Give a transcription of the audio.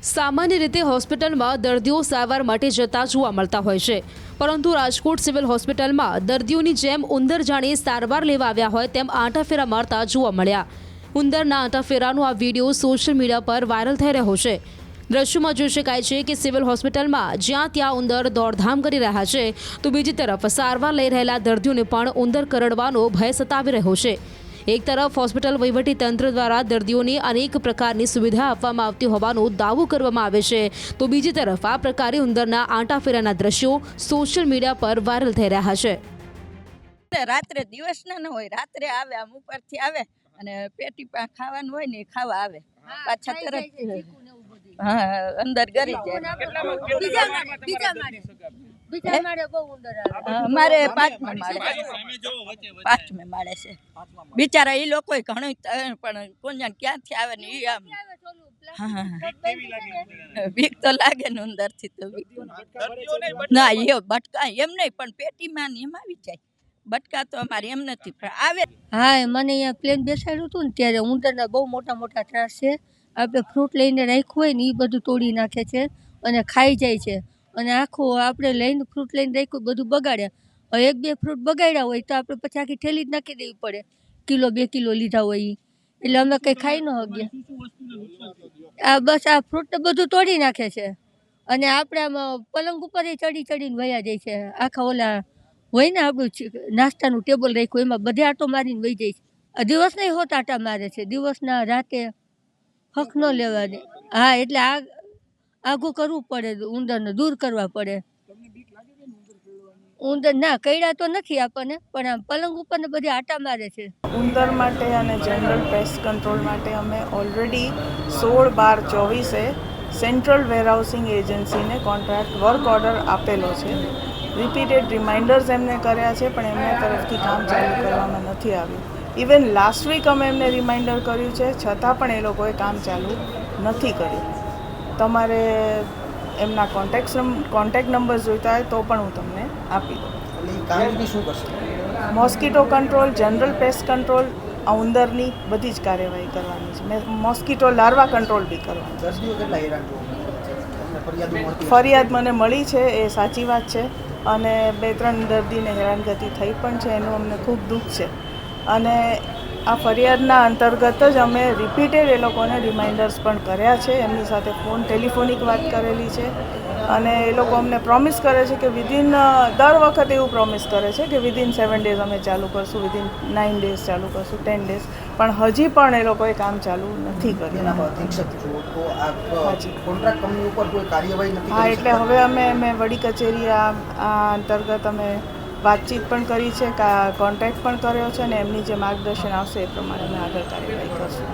સામાન્ય રીતે હોસ્પિટલમાં દર્દીઓ સારવાર માટે જતા જોવા મળતા હોય છે, પરંતુ રાજકોટ સિવિલ હોસ્પિટલમાં દર્દીઓની જેમ ઉંદર જાણે સારવાર લેવા આવ્યા હોય તેમ આંટાફેરા મારતા જોવા મળ્યા. ઉંદરના આંટાફેરાનો આ વિડીયો સોશિયલ મીડિયા પર વાયરલ થઈ રહ્યો છે. દ્રશ્યોમાં જોઈ શકાય છે કે સિવિલ હોસ્પિટલમાં જ્યાં ત્યાં ઉંદર દોડધામ કરી રહ્યા છે, તો બીજી તરફ સારવાર લઈ રહેલા દર્દીઓને પણ ઉંદર કરડવાનો ભય સતાવી રહ્યો છે. એક તરફ હોસ્પિટલ વહીવટીતંત્ર દ્વારા દર્દીઓને અનેક પ્રકારની સુવિધા આપવામાં આવતી હોવાનો દાવો કરવામાં આવે છે, તો બીજી તરફ આ પ્રકારે ઉંદરના આંટાફેરાના દ્રશ્યો સોશિયલ મીડિયા પર વાયરલ થઈ રહ્યા છે. રાત્રે દિવસના ન હોય, રાત્રે આવે, આમ ઉપરથી આવે અને પેટી ખાવાનું હોય ને ખાવા આવે, પાછા તરત અંદર ગરી જાય. અમારે પાંચમે માળે છે. બિચારા એ લોકો ઘણું, પણ કોણ ક્યાંથી આવે ને એ આમ બીક તો લાગે ને ઉંદર થી. તો ના એ બટકા એમ નહીં, પણ પેટીમાં ને એમ આવી જાય. બટકા તો અમારે એમ નથી આવે. હા, મને અહીંયા પ્લેન બેસાડ્યું હતું ને ત્યારે ઉંદરના બહુ મોટા મોટા ત્રાસ છે. આપણે ફ્રૂટ લઈને રાખ્યું હોય ને એ બધું તોડી નાખે છે અને ખાઈ જાય છે. અને આખું આપણે લઈને ફ્રૂટ લઈને રાખ્યું બધું બગાડે. હવે એક બે ફ્રૂટ બગાડ્યા હોય તો આપણે પછી આખી થેલી જ નાખી દેવી પડે, કિલો 2 કિલો લીધા હોય એટલે અમે કંઈ ખાઈ ન શકીએ. આ બસ આ ફ્રૂટ બધું તોડી નાખે છે અને આપણે આમ પલંગ ઉપર ચડીને વયા જાય છે. આખા ઓલા હોય ને આપણું નાસ્તાનું ટેબલ રાખ્યું એમાં બધે આટો મારીને વહી જાય છે. દિવસ નહીં હોત આટા મારે છે, દિવસના રાતે હક ન લેવા દે. હા, એટલે આઘું કરવું પડે, ઉંદરને દૂર કરવા પડે. ઉંદર ના કઈડા તો નથી આપણને, પણ આમ પલંગ ઉપર ને બધી આટા મારે છે. ઉંદર માટે અને જનરલ પેસ્ટ કંટ્રોલ માટે અમે ઓલરેડી 16/12/24 સેન્ટ્રલ વેરહાઉસિંગ એજન્સીને કોન્ટ્રાક્ટ વર્ક ઓર્ડર આપેલો છે. રિપીટેડ રિમાઇન્ડર્સ એમને કર્યા છે, પણ એમના તરફથી કામ ચાલુ કરવામાં નથી આવ્યું. ઇવન લાસ્ટ વીક અમે એમને રિમાઇન્ડર કર્યું છે, છતાં પણ એ લોકોએ કામ ચાલુ નથી કર્યું. તમારે એમના કોન્ટેક્ટ નંબર જોઈતા હોય તો પણ હું તમને આપી દઉં. Mosquito control, general paste control, આ ઉંદરની બધી જ કાર્યવાહી કરવાની છે. મેં મોસ્કીટો લાર્વા કંટ્રોલ બી કરવાની. ફરિયાદ મને મળી છે, એ સાચી વાત છે, અને 2-3 દર્દીને હેરાનગતિ થઈ પણ છે, એનું અમને ખૂબ દુઃખ છે. અને આ ફરિયાદના અંતર્ગત જ અમે રિપીટેડ એ લોકોને રિમાઇન્ડર્સ પણ કર્યા છે, એમની સાથે ટેલિફોનિક વાત કરેલી છે. અને એ લોકો અમને પ્રોમિસ કરે છે કે દર વખતે એવું પ્રોમિસ કરે છે કે વિધિન 7 ડેઝ અમે ચાલુ કરશું, વિધિન 9 ડેઝ ચાલુ કરશું, 10 ડેઝ, પણ હજી પણ એ લોકોએ કામ ચાલુ નથી કર્યું. હા, એટલે હવે અમે વડી કચેરી આ અંતર્ગત અમે વાતચીત પણ કરી છે, કોન્ટેક્ટ પણ કર્યો છે, અને એમની જે માર્ગદર્શન આવશે એ પ્રમાણે અમે આગળ કાર્યવાહી કરશું.